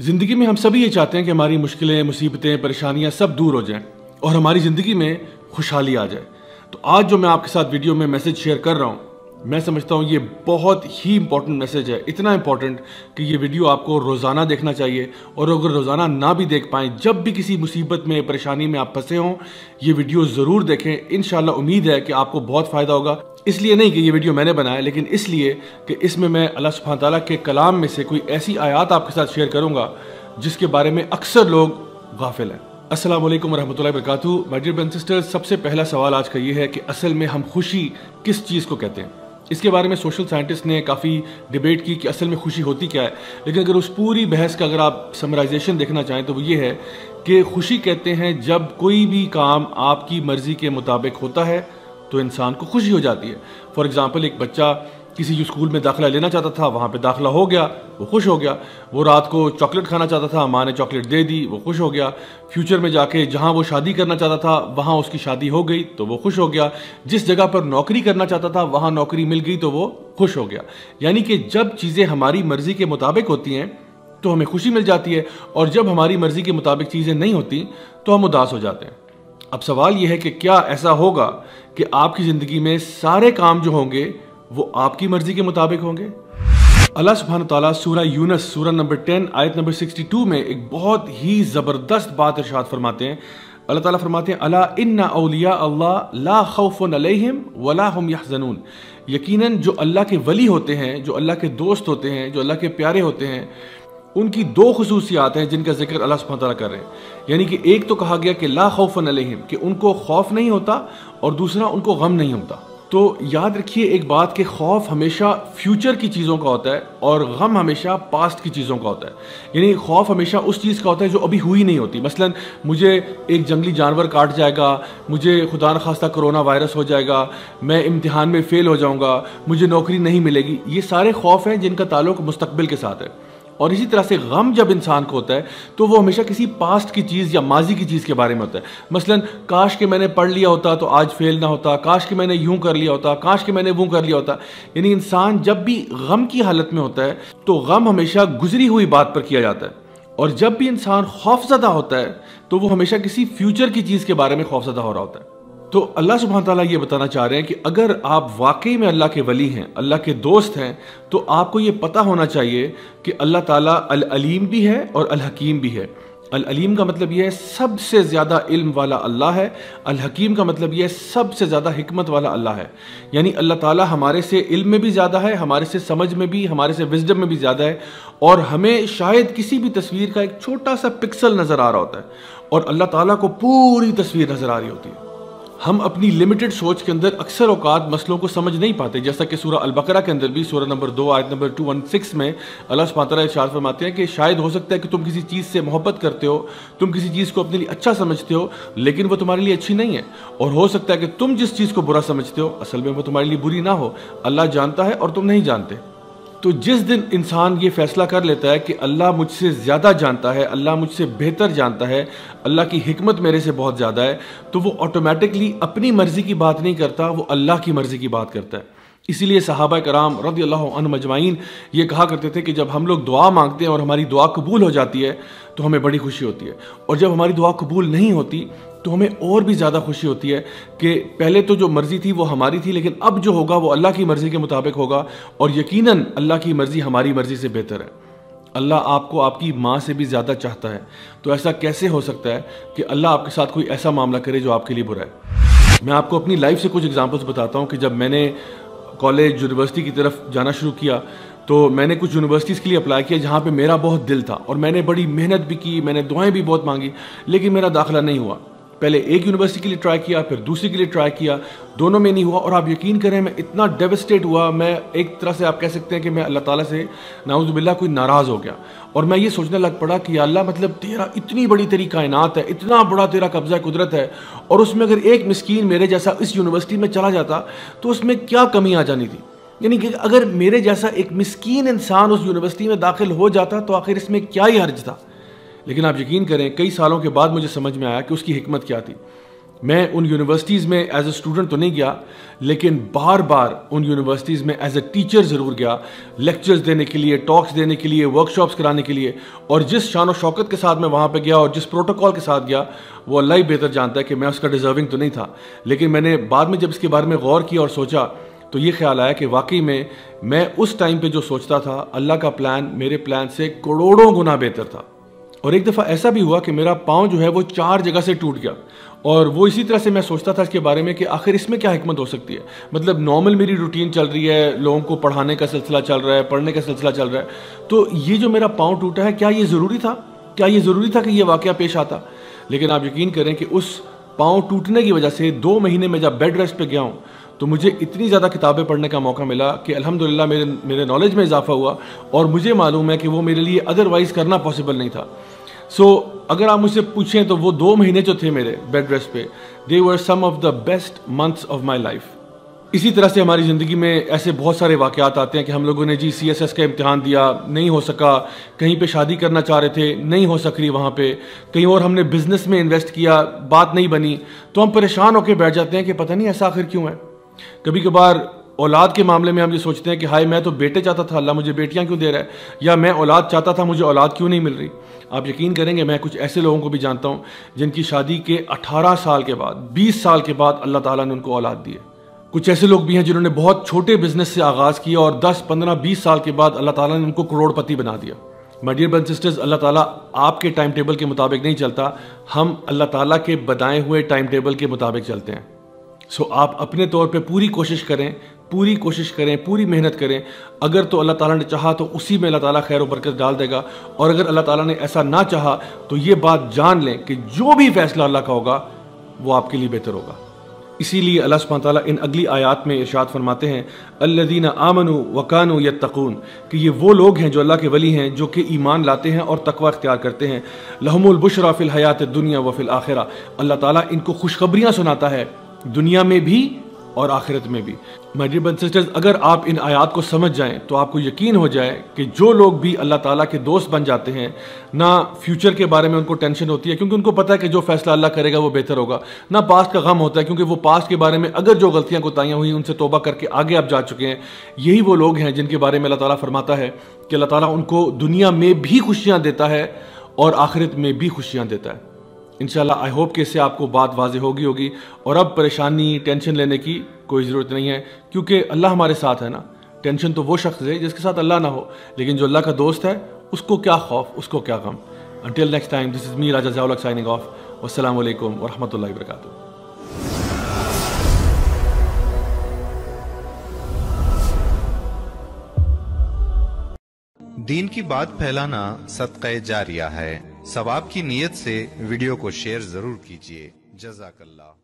ज़िंदगी में हम सभी ये चाहते हैं कि हमारी मुश्किलें, मुसीबतें, परेशानियां सब दूर हो जाएं और हमारी ज़िंदगी में खुशहाली आ जाए। तो आज जो मैं आपके साथ वीडियो में मैसेज शेयर कर रहा हूँ, मैं समझता हूँ ये बहुत ही इंपॉर्टेंट मैसेज है। इतना इंपॉर्टेंट कि ये वीडियो आपको रोज़ाना देखना चाहिए, और अगर रोज़ाना ना भी देख पाएँ, जब भी किसी मुसीबत में, परेशानी में आप फंसे हों, ये वीडियो ज़रूर देखें। इंशाल्लाह उम्मीद है कि आपको बहुत फ़ायदा होगा। इसलिए नहीं कि ये वीडियो मैंने बनाया, लेकिन इसलिए कि इसमें मैं अल्लाह सुब्हान ताला के कलाम में से कोई ऐसी आयत आपके साथ शेयर करूँगा जिसके बारे में अक्सर लोग गाफिल हैं। अस्सलाम वालेकुम वरहमतुल्लाहि वबरकातुहू। My dear brothers and sisters, सबसे पहला सवाल आज का ये है कि असल में हम खुशी किस चीज़ को कहते हैं। इसके बारे में सोशल साइंटिस्ट ने काफ़ी डिबेट की कि असल में खुशी होती क्या है, लेकिन अगर उस पूरी बहस का अगर आप समराइजेशन देखना चाहें तो वो ये है कि खुशी कहते हैं जब कोई भी काम आपकी मर्ज़ी के मुताबिक होता है तो इंसान को खुशी हो जाती है। फॉर एग्ज़ाम्पल, एक बच्चा किसी जो स्कूल में दाखिला लेना चाहता था, वहाँ पे दाखिला हो गया, वो खुश हो गया। वो रात को चॉकलेट खाना चाहता था, माँ ने चॉकलेट दे दी, वो खुश हो गया। फ्यूचर में जाके जहाँ वो शादी करना चाहता था वहाँ उसकी शादी हो गई तो वो खुश हो गया। जिस जगह पर नौकरी करना चाहता था वहाँ नौकरी मिल गई तो वो खुश हो गया। यानी कि जब चीज़ें हमारी मर्ज़ी के मुताबिक होती हैं तो हमें खुशी मिल जाती है, और जब हमारी मर्ज़ी के मुताबिक चीज़ें नहीं होती तो हम उदास हो जाते हैं। अब सवाल यह है कि क्या ऐसा होगा कि आपकी ज़िंदगी में सारे काम जो होंगे वो आपकी मर्जी के मुताबिक होंगे? अल्लाह सुब्हान ताला सूरह यूनुस सूरह नंबर 10 आयत नंबर 62 में एक बहुत ही ज़बरदस्त बात इरशाद फरमाते हैं। अल्लाह ताला फरमाते हैं, अला इन्ना औलिया अल्लाह ला खौफुन अलैहिम वला हुम यहज़नून। यकीनन जो अल्लाह के वली होते हैं, जो अल्लाह के दोस्त होते हैं, जो अल्लाह के प्यारे होते हैं, उनकी दो खुसूसियात हैं जिनका जिक्र अल्लाह सुब्हान ताला कर रहे हैं। यानी कि एक तो कहा गया कि ला खौफुन अलैहिम, कि उनको खौफ नहीं होता, और दूसरा उनको गम नहीं होता। तो याद रखिए एक बात कि खौफ हमेशा फ्यूचर की चीज़ों का होता है और गम हमेशा पास्ट की चीज़ों का होता है। यानी खौफ हमेशा उस चीज़ का होता है जो अभी हुई नहीं होती। मसलन मुझे एक जंगली जानवर काट जाएगा, मुझे खुदा न खास्ता कोरोना वायरस हो जाएगा, मैं इम्तिहान में फ़ेल हो जाऊँगा, मुझे नौकरी नहीं मिलेगी। ये सारे खौफ हैं जिनका ताल्लुक मुस्तकबिल के साथ है। और इसी तरह से गम जब इंसान को होता है तो वो हमेशा किसी पास्ट की चीज़ या माजी की चीज़ के बारे में होता है। मसलन काश कि मैंने पढ़ लिया होता तो आज फेल ना होता, काश कि मैंने यूं कर लिया होता, काश कि मैंने वो कर लिया होता। यानी इंसान जब भी गम की हालत में होता है तो गम हमेशा गुजरी हुई बात पर किया जाता है, और जब भी इंसान खौफज़दा होता है तो वो हमेशा किसी फ्यूचर की चीज़ के बारे में खौफज़दा हो रहा होता है। तो अल्लाह सुब्हान ताला ये बताना चाह रहे हैं कि अगर आप वाकई में अल्लाह के वली हैं, अल्लाह के दोस्त हैं, तो आपको ये पता होना चाहिए कि अल्लाह ताला अल अलीम भी है और अल हकीम भी है। अल अलीम का मतलब ये है सबसे ज़्यादा इल्म वाला अल्लाह है। अल हकीम का मतलब ये है सबसे ज़्यादा हिकमत वाला अल्लाह है। यानी अल्लाह ताला हमारे से इल्म में भी ज़्यादा है, हमारे से समझ में भी, हमारे से विजडम में भी ज़्यादा है, और हमें शायद किसी भी तस्वीर का एक छोटा सा पिक्सल नज़र आ रहा होता है और अल्लाह ताला को पूरी तस्वीर नज़र आ रही होती है। हम अपनी लिमिटेड सोच के अंदर अक्सर औकात मसलों को समझ नहीं पाते, जैसा कि सूरह अल-बकरा के अंदर भी सूरह नंबर 2 आयत नंबर 216 में अल्लाह सुब्हान तआला इरशाद फरमाते हैं कि शायद हो सकता है कि तुम किसी चीज़ से मोहब्बत करते हो, तुम किसी चीज़ को अपने लिए अच्छा समझते हो, लेकिन वो तुम्हारे लिए अच्छी नहीं है, और हो सकता है कि तुम जिस चीज़ को बुरा समझते हो असल में वो तुम्हारे लिए बुरी ना हो। अल्लाह जानता है और तुम नहीं जानते। तो जिस दिन इंसान ये फैसला कर लेता है कि अल्लाह मुझसे ज़्यादा जानता है, अल्लाह मुझसे बेहतर जानता है, अल्लाह की हिकमत मेरे से बहुत ज़्यादा है, तो वो ऑटोमेटिकली अपनी मर्ज़ी की बात नहीं करता, वो अल्लाह की मर्ज़ी की बात करता है। इसीलिए सहाबा कराम रज़ियल्लाहु अन्हुम अजमाइन ये कहा करते थे कि जब हम लोग दुआ मांगते हैं और हमारी दुआ कबूल हो जाती है तो हमें बड़ी खुशी होती है, और जब हमारी दुआ कबूल नहीं होती तो हमें और भी ज़्यादा खुशी होती है कि पहले तो जो मर्ज़ी थी वो हमारी थी, लेकिन अब जो होगा वो अल्लाह की मर्ज़ी के मुताबिक होगा, और यकीनन अल्लाह की मर्ज़ी हमारी मर्ज़ी से बेहतर है। अल्लाह आपको आपकी माँ से भी ज़्यादा चाहता है, तो ऐसा कैसे हो सकता है कि अल्लाह आपके साथ कोई ऐसा मामला करे जो आपके लिए बुरा है? मैं आपको अपनी लाइफ से कुछ एग्जांपल्स बताता हूँ कि जब मैंने कॉलेज यूनिवर्सिटी की तरफ जाना शुरू किया तो मैंने कुछ यूनिवर्सिटीज़ के लिए अप्लाई किया जहाँ पे मेरा बहुत दिल था, और मैंने बड़ी मेहनत भी की, मैंने दुआएं भी बहुत मांगी, लेकिन मेरा दाखिला नहीं हुआ। पहले एक यूनिवर्सिटी के लिए ट्राई किया, फिर दूसरी के लिए ट्राई किया, दोनों में नहीं हुआ, और आप यकीन करें मैं इतना डेवस्टेट हुआ, मैं एक तरह से आप कह सकते हैं कि मैं अल्लाह ताला से नाउज़ुबिल्लाह कोई नाराज़ हो गया, और मैं ये सोचने लग पड़ा कि अल्लाह मतलब तेरा इतनी बड़ी तेरी कायनात है, इतना बड़ा तेरा कब्ज़ा कुदरत है, और उसमें अगर एक मिस्कीन मेरे जैसा इस यूनिवर्सिटी में चला जाता तो उसमें क्या कमी आ जानी थी। यानी कि अगर मेरे जैसा एक मिस्कीन इंसान उस यूनिवर्सिटी में दाखिल हो जाता तो आखिर इसमें क्या ही हर्ज था। लेकिन आप यकीन करें कई सालों के बाद मुझे समझ में आया कि उसकी हिकमत क्या थी। میں ان یونیورسٹیز میں ایز اے اسٹوڈنٹ تو نہیں گیا، لیکن بار بار ان یونیورسٹیز میں ایز اے ٹیچر ضرور گیا، لیکچرز دینے کے لیے، ٹاکس دینے کے لیے، ورک شاپس کرانے کے لیے. اور جس شان و شوکت کے ساتھ میں وہاں پہ گیا اور جس پروٹوکول کے ساتھ گیا، وہ اللہ ہی بہتر جانتا ہے کہ میں اس کا ڈیزرونگ تو نہیں تھا. لیکن میں نے بعد میں جب اس کے بارے میں غور کیا اور سوچا تو یہ خیال آیا کہ واقعی میں اس ٹائم پہ جو سوچتا تھا، اللہ کا پلان میرے پلان سے کروڑوں گنا بہتر تھا. اور ایک دفعہ ایسا بھی ہوا کہ میرا پاؤں جو ہے وہ 4 جگہ سے ٹوٹ گیا، اور وہ اسی طرح سے میں سوچتا تھا اس کے بارے میں کہ آخر اس میں کیا حکمت ہو سکتی ہے. مطلب نارمل میری روٹین چل رہی ہے، لوگوں کو پڑھانے کا سلسلہ چل رہا ہے، پڑھنے کا سلسلہ چل رہا ہے، تو یہ جو میرا پاؤں ٹوٹا ہے، کیا یہ ضروری تھا؟ کیا یہ ضروری تھا کہ یہ واقعہ پیش آتا؟ لیکن آپ یقین کریں کہ اس پاؤں ٹوٹنے کی وجہ سے 2 مہینے میں جب بیڈ ریسٹ پہ گیا ہوں تو مجھے اتنی زیادہ کتابیں پڑھنے کا موقع ملا کہ الحمدللہ میرے نالج میں اضافہ ہوا، اور مجھے معلوم ہے کہ وہ میرے لیے ادروائز کرنا پاسبل نہیں تھا. سو اگر آپ مجھ سے پوچھیں تو وہ 2 مہینے جو تھے میرے بیڈ ریسٹ پہ، they were some of the best months of my life. اسی طرح سے ہماری زندگی میں ایسے بہت سارے واقعات آتے ہیں کہ ہم لوگوں نے جی CSS کا امتحان دیا، نہیں ہو سکا، کہیں پہ شادی کرنا چاہ رہے تھے، نہیں ہو سک رہی وہاں پہ، کہیں اور ہم نے بزنس میں انویسٹ کیا، بات نہیں بنی، تو ہم پریشان ہو کے بیٹھ جاتے ہیں کہ پتہ نہیں ایسا آخر کیوں ہے. کبھی کبھار اولاد کے معاملے میں ہم یہ سوچتے ہیں کہ ہائے میں تو بیٹے چاہتا تھا، اللہ مجھے بیٹیاں کیوں دے رہا ہے، یا میں اولاد چاہتا تھا، مجھے اولاد کیوں نہیں مل رہی. آپ یقین کریں گے میں کچھ ایسے لوگوں کو بھی جانتا ہوں جن کی شادی کے 18 سال کے بعد، 20 سال کے بعد اللہ تعالیٰ نے ان کو اولاد دی ہے. کچھ ایسے لوگ بھی ہیں جنہوں نے بہت چھوٹے بزنس سے آغاز کیا اور 10 15 20 سال کے بعد اللہ تعالیٰ نے ان کو کروڑ پتی بنا دیا. My dear brothers and sisters, اللہ تعالیٰ آپ کے ٹائم ٹیبل کے مطابق نہیں چلتا، ہم اللہ تعالیٰ کے بتائے ہوئے ٹائم ٹیبل کے مطابق چلتے ہیں. سو آپ اپنے طور پہ پوری کوشش کریں، پوری محنت کریں. اگر تو اللہ تعالیٰ نے چاہا تو اسی میں اللہ تعالیٰ خیر و برکت ڈال دے گا، اور اگر اللہ تعالیٰ نے ایسا نہ چاہا تو یہ بات جان لیں کہ جو بھی فیصلہ اللہ کا ہوگا وہ آپ کے لیے بہتر ہوگا. اسی لیے اللہ سبحانہ تعالیٰ ان اگلی آیات میں ارشاد فرماتے ہیں الذین آمنوا وکانوا یتقون، کہ یہ وہ لوگ ہیں جو اللہ کے ولی ہیں، جو کہ ایمان لاتے ہیں اور تقوی اختیار کرتے ہیں. لہم البشریٰ فی الحیات الدنیا وفی الآخرہ، اللہ تعالیٰ ان کو خوشخبریاں سناتا ہے دنیا میں بھی اور آخرت میں بھی. مائی ڈیئر برادرز اینڈ سسٹرز، اگر آپ ان آیات کو سمجھ جائیں تو آپ کو یقین ہو جائے کہ جو لوگ بھی اللہ تعالیٰ کے دوست بن جاتے ہیں، نہ فیوچر کے بارے میں ان کو ٹینشن ہوتی ہے کیونکہ ان کو پتہ ہے کہ جو فیصلہ اللہ کرے گا وہ بہتر ہوگا، نہ پاسٹ کا غم ہوتا ہے کیونکہ وہ پاسٹ کے بارے میں اگر جو غلطیاں کوتاہیاں ہوئی ان سے توبہ کر کے آگے آپ جا چکے ہیں. یہی وہ لوگ ہیں جن کے بارے میں اللہ تعالیٰ فرماتا ہے کہ اللہ تعالیٰ ان کو دنیا میں بھی خوشیاں دیتا ہے اور آخرت میں بھی خوشیاں دیتا ہے. انشاءاللہ آئی ہوپ کہ اس سے آپ کو بات واضح ہوگی، اور اب پریشانی ٹینشن لینے کی کوئی ضرورت نہیں ہے کیونکہ اللہ ہمارے ساتھ ہے نا. ٹینشن تو وہ شخص ہے جس کے ساتھ اللہ نہ ہو، لیکن جو اللہ کا دوست ہے اس کو کیا خوف، اس کو کیا غم. انٹل نیکسٹ ٹائم، دس از می راجہ ضیاء الحق سائننگ آف. والسلام علیکم ورحمۃ اللہ وبرکاتہ. دین کی بات پھیلانا صدقہ جاریہ ہے. ثواب کی نیت سے ویڈیو کو شیئر ضرور کیجیے. جزاک اللہ.